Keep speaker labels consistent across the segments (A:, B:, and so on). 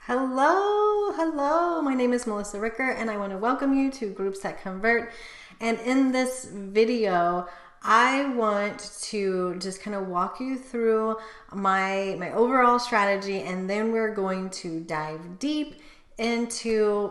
A: Hello. My name is Melissa Ricker, and I want to welcome you to Groups That Convert. And in this video, I want to just kind of walk you through my overall strategy, and then we're going to dive deep into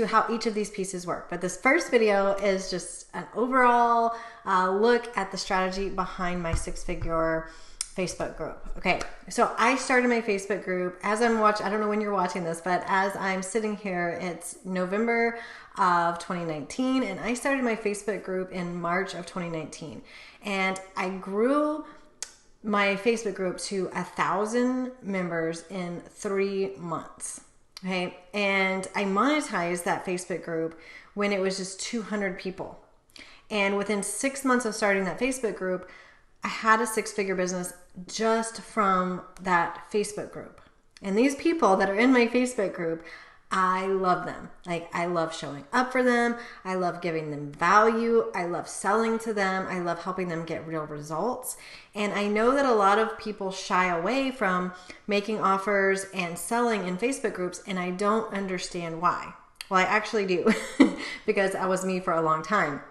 A: how each of these pieces work. But this first video is just an overall look at the strategy behind my six-figure Facebook group. Okay, so I started my Facebook group as I'm watching, I don't know when you're watching this, but as I'm sitting here, it's November of 2019, and I started my Facebook group in March of 2019. And I grew my Facebook group to 1,000 members in 3 months. Okay, and I monetized that Facebook group when it was just 200 people. And within 6 months of starting that Facebook group, I had a six-figure business just from that Facebook group. And these people that are in my Facebook group, I love them. Like, I love showing up for them. I love giving them value. I love selling to them. I love helping them get real results. And I know that a lot of people shy away from making offers and selling in Facebook groups, and I don't understand why. Well, I actually do, because that was me for a long time.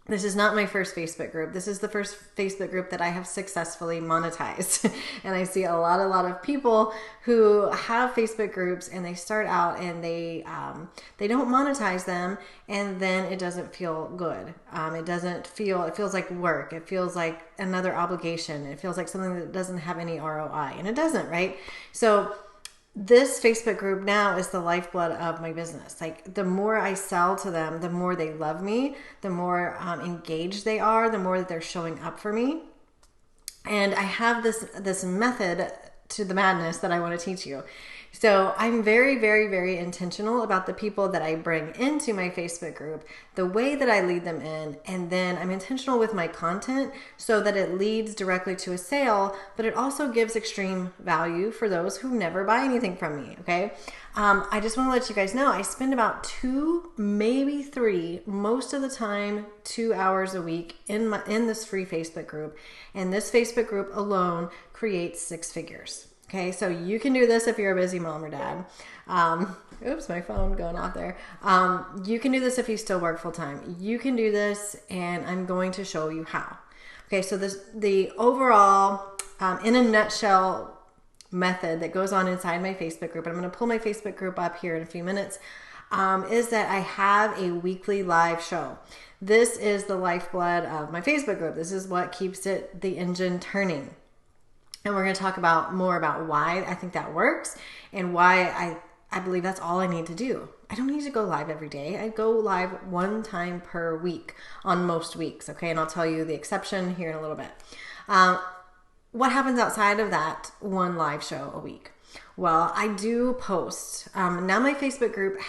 A: This is not my first Facebook group. This is the first Facebook group that I have successfully monetized. And I see a lot of people who have Facebook groups, and they start out and they don't monetize them, and then it doesn't feel good. It feels like work. It feels like another obligation. It feels like something that doesn't have any ROI, and it doesn't, right? So this Facebook group now is the lifeblood of my business. Like, the more I sell to them, the more they love me, the more engaged they are, the more that they're showing up for me. And I have this method to the madness that I want to teach you. So I'm very intentional about the people that I bring into my Facebook group, the way that I lead them in, and then I'm intentional with my content so that it leads directly to a sale, but it also gives extreme value for those who never buy anything from me, okay? I just want to let you guys know I spend about 2, maybe 3, most of the time 2 hours a week in this free Facebook group, and this Facebook group alone creates 6 figures. Okay, so you can do this if you're a busy mom or dad. Oops, my phone going off there. You can do this if you still work full time. You can do this, and I'm going to show you how. Okay, so the overall, in a nutshell, method that goes on inside my Facebook group, and I'm going to pull my Facebook group up here in a few minutes, is that I have a weekly live show. This is the lifeblood of my Facebook group. This is what keeps the engine turning. And we're going to talk more about why I think that works, and why I believe that's all I need to do. I don't need to go live every day. I go live 1 time per week on most weeks, okay? And I'll tell you the exception here in a little bit. What happens outside of that 1 live show a week? Well, I do post. Now my Facebook group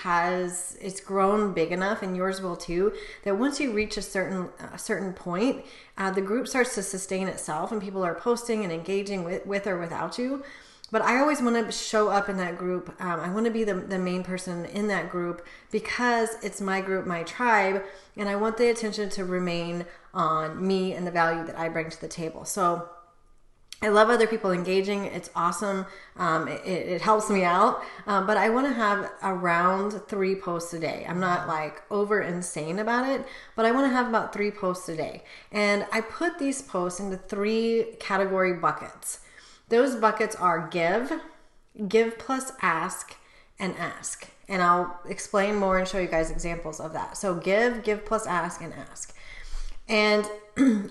A: it's grown big enough, and yours will too, that once you reach a certain point, the group starts to sustain itself, and people are posting and engaging with or without you. But I always want to show up in that group. I want to be the main person in that group, because it's my group, my tribe, and I want the attention to remain on me and the value that I bring to the table. So I love other people engaging. It's awesome. It helps me out. But I want to have around 3 posts a day. I'm not like over insane about it, but I want to have about 3 posts a day. And I put these posts into 3 category buckets. Those buckets are give plus ask, and ask. And I'll explain more and show you guys examples of that. So give plus ask, and ask. And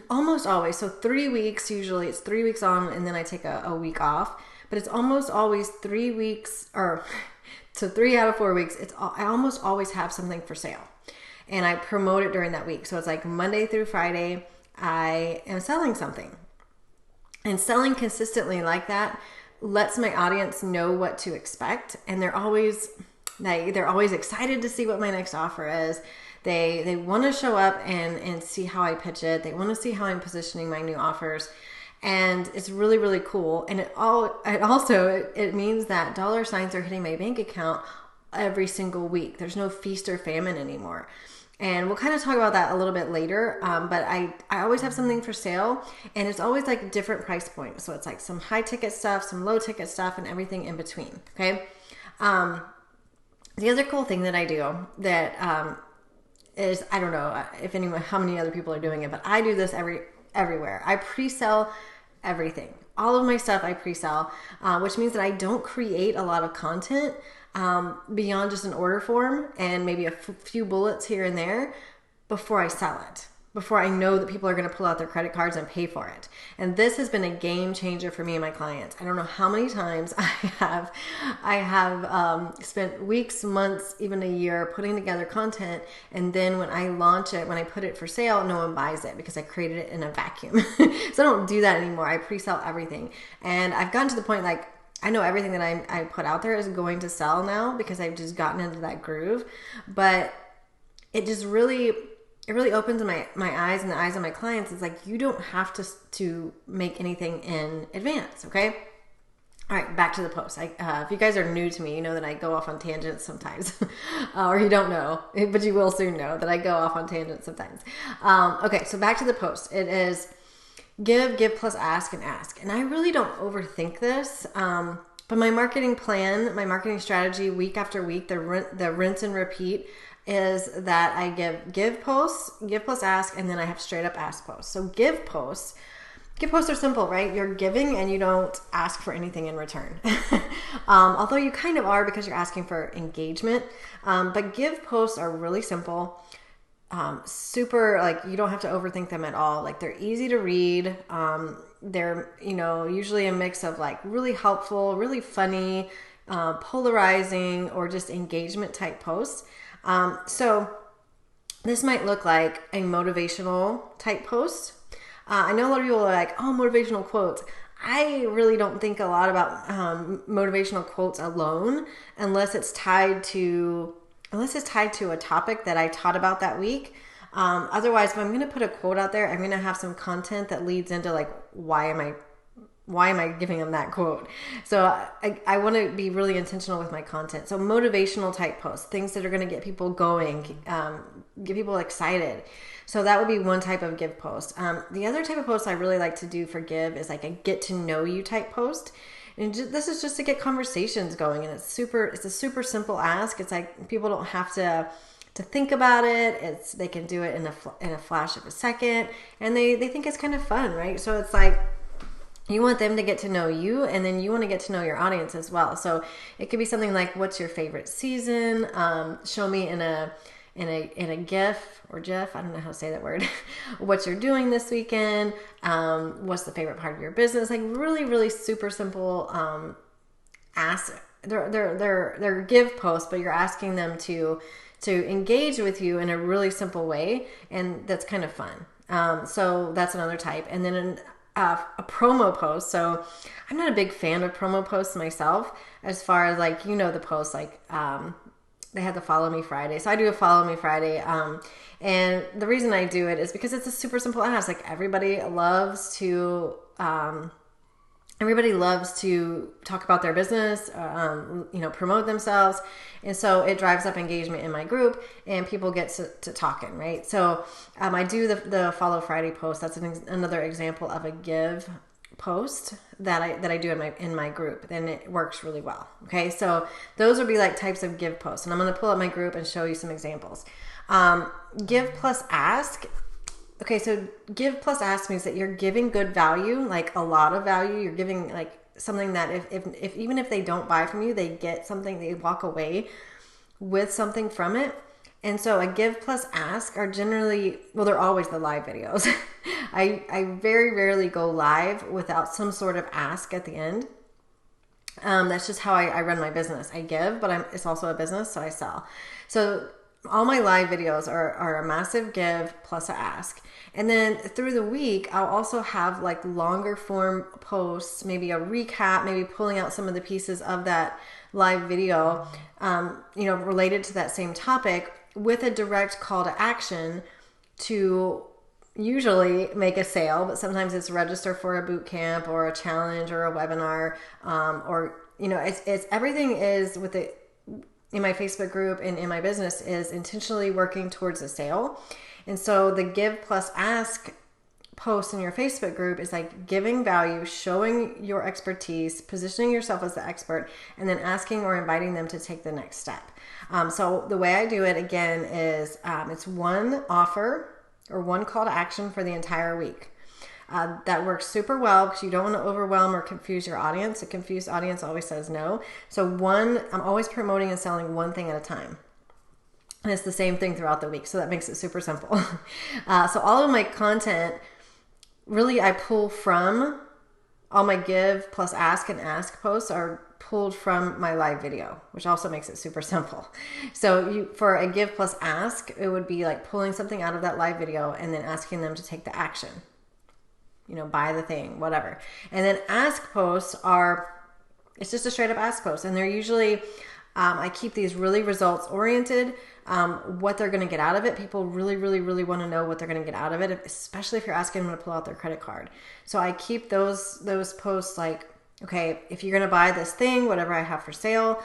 A: almost always, so 3 weeks, usually it's 3 weeks on, and then I take a week off, but it's almost always 3 weeks, or so 3 out of 4 weeks, I almost always have something for sale, and I promote it during that week. So it's like Monday through Friday, I am selling something, and selling consistently like that lets my audience know what to expect, and they're always excited to see what my next offer is. They want to show up and see how I pitch it. They want to see how I'm positioning my new offers. And it's really cool. And it means that dollar signs are hitting my bank account every single week. There's no feast or famine anymore. And we'll kind of talk about that a little bit later. But I always have something for sale, and it's always like different price points. So it's like some high ticket stuff, some low ticket stuff, and everything in between. Okay. The other cool thing that I do that is, I don't know if anyone, how many other people are doing it, but I do this everywhere. I pre-sell everything. All of my stuff I pre-sell, which means that I don't create a lot of content beyond just an order form and maybe a few bullets here and there before I sell it, before I know that people are going to pull out their credit cards and pay for it. And this has been a game changer for me and my clients. I don't know how many times I have spent weeks, months, even a year putting together content, and then when I launch it, when I put it for sale, no one buys it because I created it in a vacuum. So I don't do that anymore. I pre-sell everything, and I've gotten to the point like I know everything that I put out there is going to sell now because I've just gotten into that groove. But it just really opens my eyes and the eyes of my clients. It's like, you don't have to make anything in advance. Okay. All right. Back to the post. If you guys are new to me, you know that I go off on tangents sometimes, or you don't know, but you will soon know that I go off on tangents sometimes. Okay. So back to the post. It is give plus ask and ask. And I really don't overthink this. But my marketing plan, my marketing strategy week after week, the rinse and repeat is that I give posts, give plus ask, and then I have straight up ask posts. So give posts are simple, right? You're giving and you don't ask for anything in return. Although you kind of are because you're asking for engagement. But give posts are really simple. Super, like, you don't have to overthink them at all. Like, they're easy to read. They're, usually a mix of like really helpful, really funny, polarizing, or just engagement type posts. So this might look like a motivational type post. I know a lot of people are like, oh, motivational quotes. I really don't think a lot about motivational quotes alone unless it's tied to a topic that I taught about that week. Otherwise, if I'm going to put a quote out there, I'm going to have some content that leads into like, why am I giving them that quote? So I want to be really intentional with my content. So motivational type posts, things that are going to get people going, get people excited. So that would be one type of give post. The other type of post I really like to do for give is like a get to know you type post. And this is just to get conversations going. And it's a super simple ask. It's like people don't have to think about it. They can do it in a flash of a second, and they think it's kind of fun, right? So it's like, you want them to get to know you, and then you want to get to know your audience as well. So it could be something like, what's your favorite season? Show me in a GIF or GIF, I don't know how to say that word, what you're doing this weekend, what's the favorite part of your business, like really, really super simple ask. They're give posts, but you're asking them to engage with you in a really simple way, and that's kind of fun. So that's another type. And then a promo post. So I'm not a big fan of promo posts myself, as far as like, the posts like, they had the Follow Me Friday. So I do a Follow Me Friday. And the reason I do it is because it's a super simple ask. Like, everybody loves to talk about their business, promote themselves. And so it drives up engagement in my group, and people get to talking, right? So I do the Follow Friday post. That's another example of a give post that I do in my group, and it works really well. Okay, so those would be like types of give posts, and I'm going to pull up my group and show you some examples. Give plus ask. Okay, so give plus ask means that you're giving good value, like a lot of value. You're giving like something that if even if they don't buy from you, they get something, they walk away with something from it. And so a give plus ask are generally, well, they're always the live videos. I very rarely go live without some sort of ask at the end. That's just how I run my business. I give, but it's also a business, so I sell. So all my live videos are a massive give plus a ask. And then through the week, I'll also have like longer form posts, maybe a recap, maybe pulling out some of the pieces of that live video, related to that same topic, with a direct call to action to usually make a sale, but sometimes it's register for a boot camp or a challenge or a webinar, or it's everything is with it. in my Facebook group and in my business is intentionally working towards a sale. And so the give plus ask post in your Facebook group is like giving value, showing your expertise, positioning yourself as the expert, and then asking or inviting them to take the next step. So the way I do it again is it's one offer or one call to action for the entire week. That works super well because you don't want to overwhelm or confuse your audience. A confused audience always says no. So I'm always promoting and selling one thing at a time. And it's the same thing throughout the week. So that makes it super simple. So all of my content, really I pull from all my give plus ask and ask posts are pulled from my live video, which also makes it super simple. So for a give plus ask, it would be like pulling something out of that live video and then asking them to take the action. Buy the thing, whatever. And then ask posts it's just a straight up ask post. And they're usually, I keep these really results oriented, what they're going to get out of it. People really, really, really want to know what they're going to get out of it, especially if you're asking them to pull out their credit card. So I keep those posts like, okay, if you're going to buy this thing, whatever I have for sale,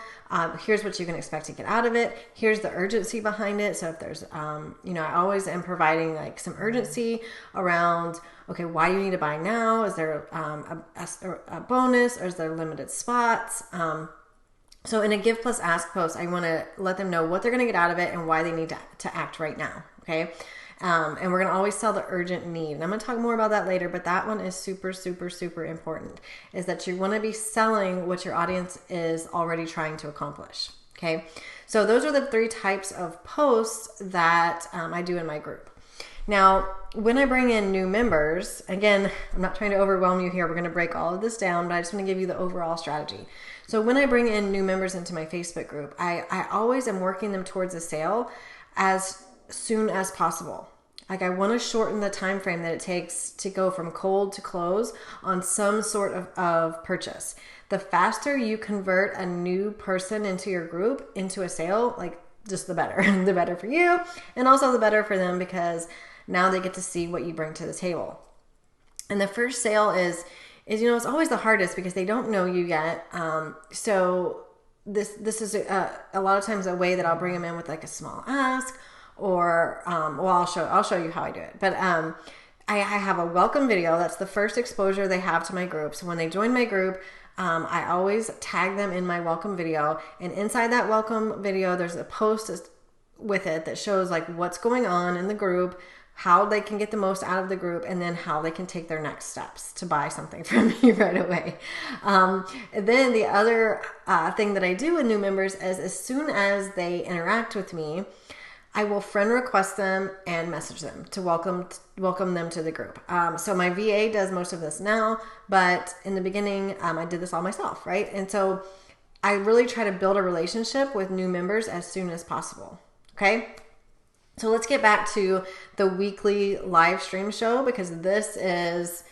A: here's what you can expect to get out of it. Here's the urgency behind it. So if there's, I always am providing like some urgency around, okay, why do you need to buy now? Is there a bonus, or is there limited spots? So in a give plus ask post, I want to let them know what they're going to get out of it and why they need to act right now. Okay. And we're going to always sell the urgent need. And I'm going to talk more about that later, but that one is super, super, super important, is that you want to be selling what your audience is already trying to accomplish. Okay. So those are the 3 types of posts that I do in my group. Now, when I bring in new members, again, I'm not trying to overwhelm you here. We're going to break all of this down, but I just want to give you the overall strategy. So when I bring in new members into my Facebook group, I always am working them towards a sale as soon as possible. Like, I want to shorten the time frame that it takes to go from cold to close on some sort of purchase. The faster you convert a new person into your group into a sale, like, just the better. The better for you, and also the better for them, because now they get to see what you bring to the table. And the first sale is it's always the hardest because they don't know you yet. So this is a lot of times a way that I'll bring them in with like a small ask, or I'll show you how I do it. But I have a welcome video. That's the first exposure they have to my group. So when they join my group, I always tag them in my welcome video, and inside that welcome video, there's a post with it that shows like what's going on in the group, how they can get the most out of the group, and then how they can take their next steps to buy something from me right away. Then the other thing that I do with new members is, as soon as they interact with me, I will friend request them and message them to welcome them to the group. So my VA does most of this now, but in the beginning, I did this all myself, right? And so I really try to build a relationship with new members as soon as possible. Okay. So let's get back to the weekly live stream show, because this is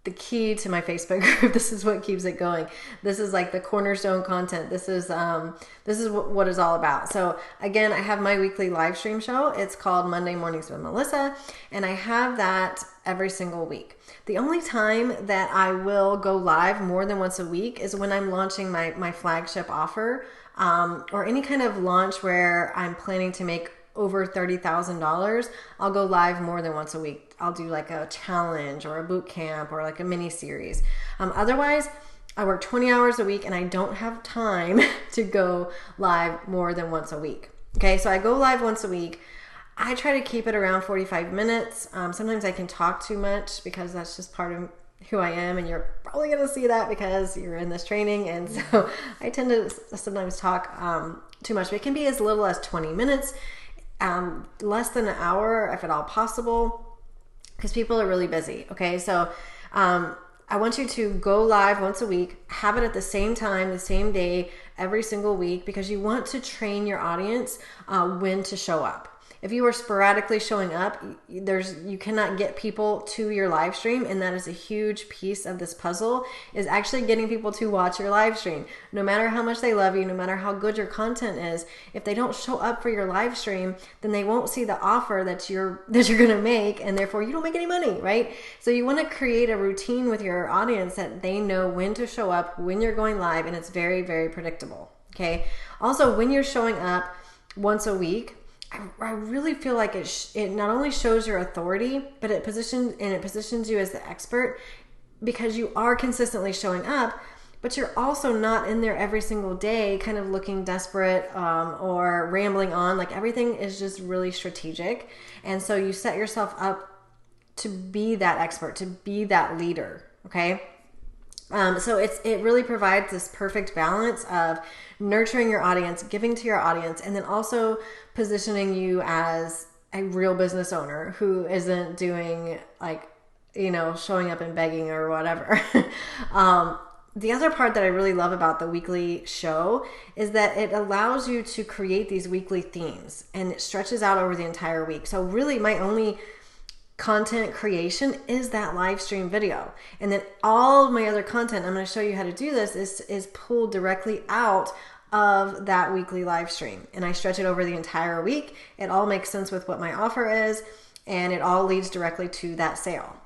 A: the key to my Facebook group. This is what keeps it going. This is like the cornerstone content. This is what it's all about. So again, I have my weekly live stream show. It's called Monday Mornings with Melissa, and I have that every single week. The only time that I will go live more than once a week is when I'm launching my flagship offer, or any kind of launch where I'm planning to make over $30,000. I'll go live more than once a week. I'll do like a challenge or a boot camp or like a mini series. Otherwise, I work 20 hours a week and I don't have time to go live more than once a week. Okay, so I go live once a week. I try to keep it around 45 minutes. Sometimes I can talk too much because that's just part of who I am, and you're probably going to see that because you're in this training. And so I tend to sometimes talk too much, but it can be as little as 20 minutes, less than an hour if at all possible, because people are really busy. Okay, so I want you to go live once a week, have it at the same time, the same day, every single week, because you want to train your audience when to show up. If you are sporadically showing up, you cannot get people to your live stream, and that is a huge piece of this puzzle, is actually getting people to watch your live stream. No matter how much they love you, no matter how good your content is, if they don't show up for your live stream, then they won't see the offer that you're going to make, and therefore you don't make any money, right? So you want to create a routine with your audience that they know when to show up, when you're going live, and it's very, very predictable. Okay. Also, when you're showing up once a week, I really feel like it not only shows your authority, but it positions you as the expert, because you are consistently showing up, but you're also not in there every single day kind of looking desperate or rambling on. Like, everything is just really strategic. And so you set yourself up to be that expert, to be that leader. Okay. So it really provides this perfect balance of nurturing your audience, giving to your audience, and then also positioning you as a real business owner who isn't doing like, showing up and begging or whatever. The other part that I really love about the weekly show is that it allows you to create these weekly themes, and it stretches out over the entire week. So really, my only content creation is that live stream video, and then all of my other content, I'm going to show you how to do this, is pulled directly out of that weekly live stream, and I stretch it over the entire week. It all makes sense with what my offer is, and it all leads directly to that sale.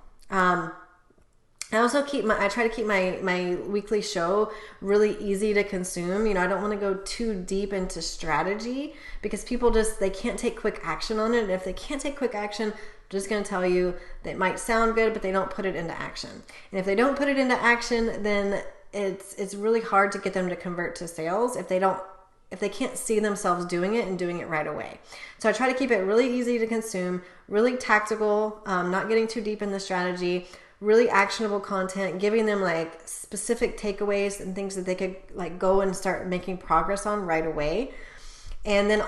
A: I also I try to keep my weekly show really easy to consume. I don't want to go too deep into strategy, because people they can't take quick action on it. And if they can't take quick action, I'm just going to tell you that it might sound good, but they don't put it into action. And if they don't put it into action, then it's really hard to get them to convert to sales if they can't see themselves doing it and doing it right away. So I try to keep it really easy to consume, really tactical, not getting too deep in the strategy, really actionable content, giving them like specific takeaways and things that they could like go and start making progress on right away. And then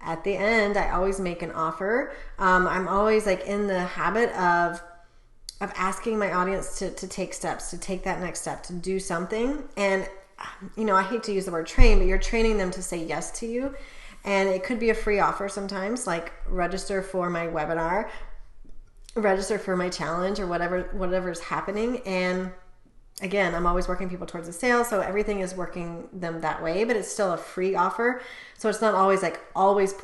A: at the end, I always make an offer. I'm always like in the habit of asking my audience to take steps, to take that next step, to do something. And I hate to use the word train, but you're training them to say yes to you. And it could be a free offer sometimes, like register for my webinar, register for my challenge, or whatever's happening. And again, I'm always working people towards a sale, so everything is working them that way, but it's still a free offer. So it's not always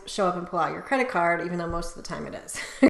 A: show up and pull out your credit card, even though most of the time it is.